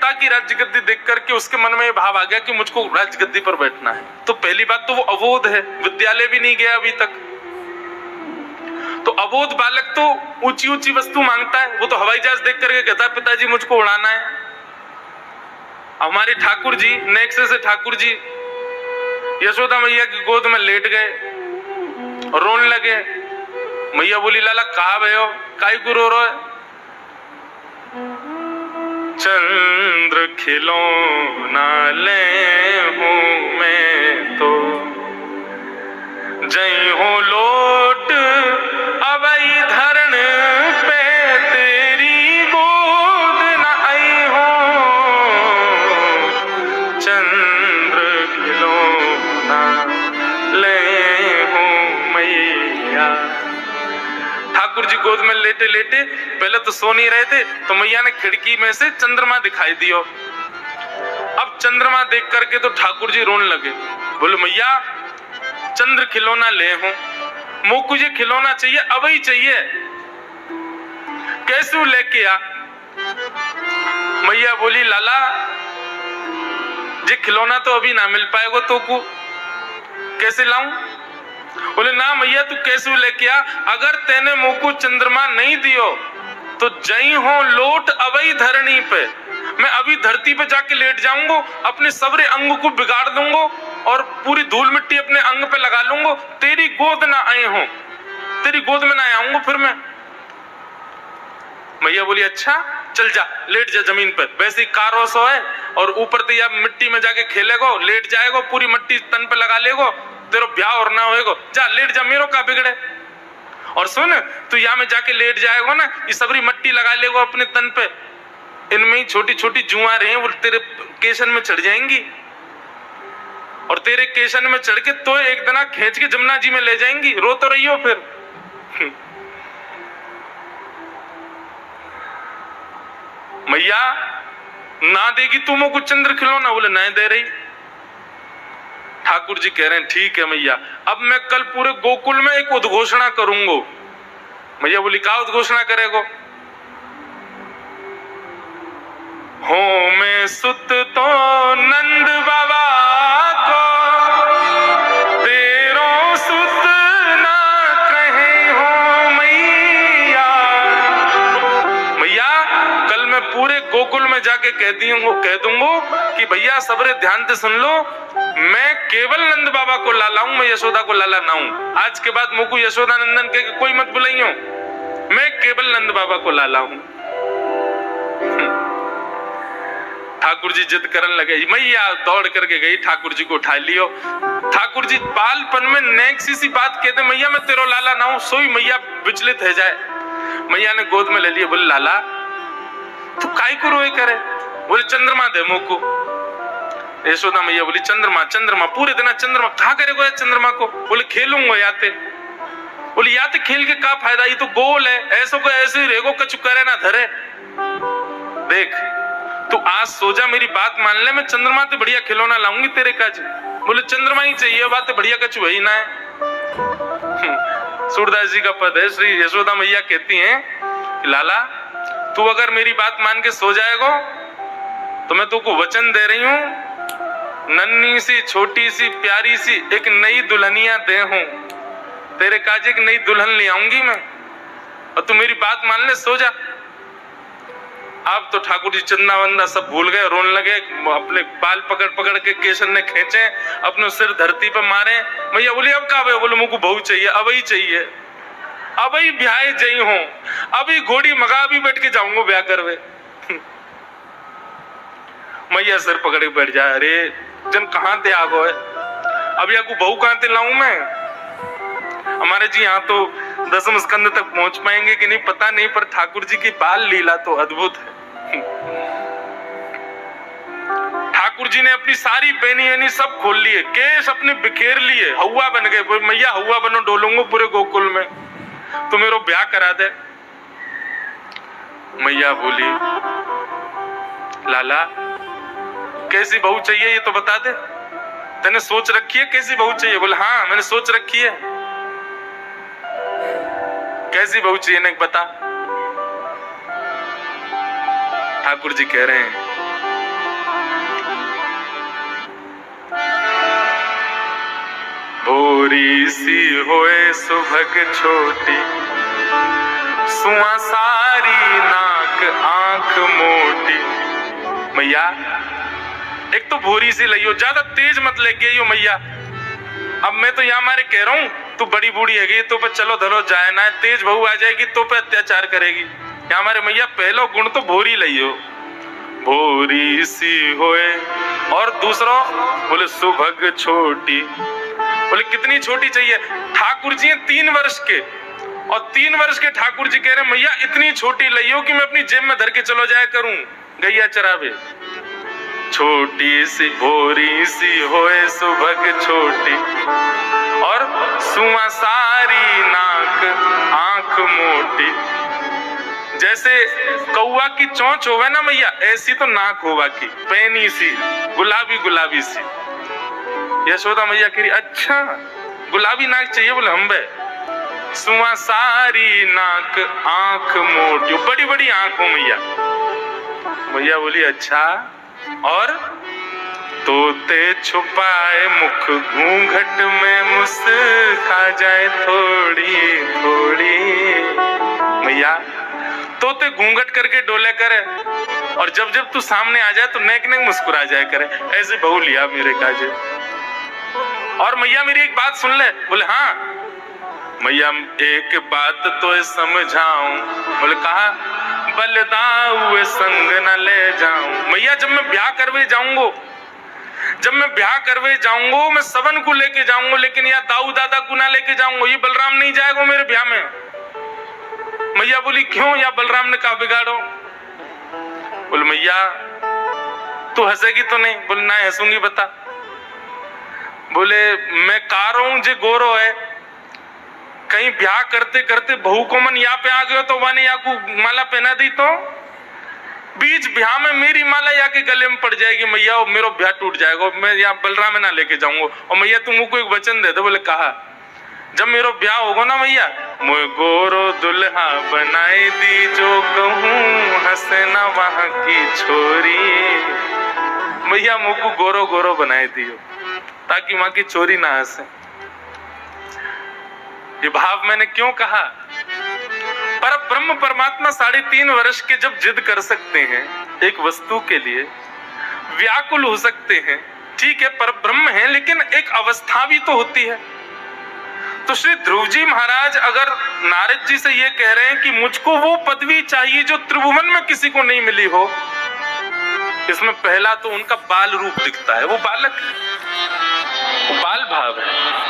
पिता की राजगद्दी देख करके उसके मन में ये भाव आ गया कि मुझको राजगद्दी पर बैठना है। तो पहली बात तो वो अबोध है, विद्यालय भी नहीं गया अभी तक। तो अबोध बालक तो ऊंची ऊंची वस्तु मांगता है, वो तो हवाई जहाज देख करके कहता है पिताजी मुझको उड़ाना है। हमारे ठाकुर जी नेक्से से ठाकुर जी यशोदा मैया की गोद में लेट गए और रोने लगे। मैया बोली लाला कहा भयो, काई को रो है? चंद्र खिलौना ले हूं मैं तो जई हो लोट अबई धरण पे तेरी गोद न आई हो। चंद्र खिलौना ले हूं मैया। ठाकुर जी गोद में लेटे लेटे पहले तो सो नहीं रहे थे, तो मैया ने खिड़की में से चंद्रमा दिखाई दियो। अब चंद्रमा देख करके तो ठाकुर जी रोने लगे, बोले मैया चंद्र खिलौना ले हूं, मोकू ये खिलौना चाहिए, अब ही चाहिए, कैसे लेके आ? मैया बोली लाला ये खिलौना तो अभी ना मिल पाएगा, तो को कैसे लाऊं? बोले ना मैया तू कैसे लेके आ, अगर तेने मोकू चंद्रमा नहीं दियो तो जई हो लोट अबई धरणी पे, मैं अभी धरती पे जाके लेट जाऊंगा, अपने सबरे अंग को बिगाड़ दूंगा और पूरी धूल मिट्टी अपने अंग पे लगा लूंगा, तेरी गोद ना आए हो, तेरी गोद में ना आऊंगा फिर मैं। मैया बोली अच्छा चल जा लेट जा जमीन पर, वैसे ही कारो सो है और ऊपर तो या मिट्टी में जाके खेलेगो, लेट जाएगो, पूरी मिट्टी तन पे लगा लेगो, तेरा ब्याह और ना होएगो, जा लेट जा, मेरो का बिगड़े। और सुन तू यहाँ में जाके लेट जाएगा ना, ये सबरी मट्टी लगा लेगो अपने तन पे, इनमें ही छोटी छोटी जुआ रहे वो तेरे केशन में चढ़ जाएंगी और तेरे केशन में चढ़ के तो एक दिन खींच के जमुना जी में ले जाएंगी, रो तो रही हो फिर। मैया ना देगी तुमको कुछ चंद्र खिलौना? बोले नहीं दे रही। ठाकुर जी कह रहे हैं ठीक है मैया, अब मैं कल पूरे गोकुल में एक उद्घोषणा करूंगा। मैया बोली क्या उद्घोषणा करेगो? हो मैं सुत तो नंद बाबा को तेरो सुत ना कहे हो मैया। मैया कल मैं पूरे गोकुल में जाके कह दूंगा कि भैया सबरे ध्यान से सुन लो, मैं केवल नंद बाबा को लाला हूं, मैं यशोदा को लाला ना हूं। आज के बाद मुझको यशोदा नंदन के कोई मत बुलाइयो, मैं केवल नंद बाबा को लाला हूं। ठाकुर जी जिद करने लगे, मैया दौड़ करके गई, ठाकुर जी को उठा लियो। ठाकुर जी बालपन में नेक्सी सी बात कहते, मैया मैं तेरो लाला ना हूं, सोई मैया विचलित है जाए। मैया ने गोद में ले लिया, बोले लाला तू काई को रोए करे? बोले चंद्रमा दे मोको। यशोदा मैया बोली चंद्रमा चंद्रमा, पूरे दिन चंद्रमा कहा करेगा चंद्रमा को? बोले खेलूंगा याते। बोले याते खेल के का फायदा, ये तो गोल है, ऐसो को ऐसे ही रहेगो, कछु करे ना धरे। देख तू आज सो जा, मेरी बात मान ले, मैं चंद्रमा ते बढ़िया खिलौना लाऊंगी तेरे काज। बोले चंद्रमा ही चाहिए, बात बढ़िया कछु वही ना है। सूरदास जी का पद है, श्री यशोदा मैया कहती हैं लाला तू अगर मेरी बात मान के सो जाएगा तो मैं तुमको वचन दे रही हूं, नन्ही सी छोटी सी प्यारी सी एक नई दुल्हनिया दे हूं, तेरे काज एक नई दुल्हन ले आऊंगी मैं, और तू मेरी बात मान ले, सो जा। अब तो ठाकुर जी चंदा वंदा सब भूल गए, रोने लगे, अपने बाल पकड़ पकड़ के केशन ने खींचे, अपने सिर धरती पर मारे। मैया बोली अब का? बोले मुझको बहू चाहिए, अब ही चाहिए, अब ही ब्याह जई हूं, अभी घोड़ी मगा, अभी बैठ के जाऊंगा ब्याह करवे। मैया सिर पकड़ के बैठ जाए, अरे जन कहां ते आ गए, अब या को बहू कहां ते लाऊं मैं? हमारे जी यहाँ तो दसम स्कंद तक पहुंच पाएंगे कि नहीं पता नहीं, पर ठाकुर जी की बाल लीला तो अद्भुत है। ठाकुर जी ने अपनी सारी बेनी सब खोल लिए, केश अपने बिखेर लिए, हवा बन गए। मैया हवा बनो, डोलूंगा पूरे गोकुल में, तो मेरो ब्याह करा दे। मैया बोली लाला कैसी बहू चाहिए ये तो बता दे, तूने सोच रखी है कैसी बहू चाहिए? बोले हाँ मैंने सोच रखी है। कैसी बहू चाहिए ने बता। ठाकुर जी कह रहे हैं भोरी सी होए सुभग छोटी, सुआ सारी नाक आंख मोटी। मैया एक तो भोरी सी लइयो, ज्यादा तेज मत लेके आइयो मैया। अब मैं तो यहाँ मारे कह रहा हूँ, तू बड़ी बूढ़ी है तो पे चलो धलो जाए ना, तेज बहू आ जाएगी तो पे अत्याचार करेगी। यहाँ हमारे मैया पहलो गुण तो भोरी लइयो, भोरी सी होए। और दूसरा बोले सुभग छोटी, बोले कितनी छोटी चाहिए? ठाकुर जी हैं 3 वर्ष के, और 3 वर्ष के ठाकुर जी कह रहे मैया इतनी छोटी लइयो कि मैं अपनी जेब में धर के चलो जाया करूं गैया चरावे। छोटी सी भोरी सी होए सुभग छोटी, और सुआ सारी नाक आंख मोटी। जैसे कौआ की चोंच होवे ना मैया, ऐसी तो नाक होवा की, पैनी सी, गुलाबी गुलाबी सी। यशोदा मैया कह रही अच्छा गुलाबी नाक चाहिए? बोले हम बे। सुआ सारी नाक आंख मोटी, बड़ी बड़ी आंख हो मैया। मैया बोली अच्छा। और तोते छुपाए मुख घूंघट में मुस्का जाए थोड़ी थोड़ी। मैया तोते घूंघट करके डोले करे, और जब जब तू सामने आ जाए तो नेक नेक मुस्कुरा जाए करे। ऐसे बहू लिया मेरे काजे। और मैया मेरी एक बात सुन ले। बोले हाँ मैया एक बात तो समझाऊं। बोले कहा? बलदाऊ संग न ले जाऊं। मैया जब मैं ब्याह करवे जाऊंगो, जब मैं ब्याह करवे जाऊंगो, मैं सबन को लेके जाऊंगो, लेकिन या दाऊ दादा को ना लेके जाऊंगो। ये बलराम नहीं जाएगा मेरे ब्याह में। मैया बोली क्यों? या बलराम ने कहा बिगाड़ो। बोले मैया तू हंसेगी तो नहीं? बोले ना हंसूंगी बता। बोले मैं कार हूं जे गोरो है, कहीं ब्याह करते करते बहू को मन यहाँ पे आ गयो तो वाने या को माला पहना दी तो बीच ब्याह में मेरी माला या के गले में पड़ जाएगी मैया, और मेरा ब्याह टूट जाएगा। मैं यहाँ बलराम में ना लेके जाऊंगा। और मैया तुम मुझको एक वचन दे दो। बोले कहा? जब मेरा ब्याह होगा ना मैया, मुझे गोरो दुल्हा बनाए दी, जो कहूँ हंसे ना वहां की छोरी। मैया मुझको गोरो गोरो बनाए दियो ताकि वहां की चोरी ना हंसे। ये भाव मैंने क्यों कहा? पर ब्रह्म परमात्मा 3.5 वर्ष के जब जिद कर सकते हैं एक वस्तु के लिए, व्याकुल हो सकते हैं, ठीक है पर ब्रह्म है, लेकिन एक अवस्था भी तो होती है। तो श्री ध्रुव जी महाराज अगर नारद जी से ये कह रहे हैं कि मुझको वो पदवी चाहिए जो त्रिभुवन में किसी को नहीं मिली हो, इसमें पहला तो उनका बाल रूप दिखता है। वो बालक है, वो बाल भाव है।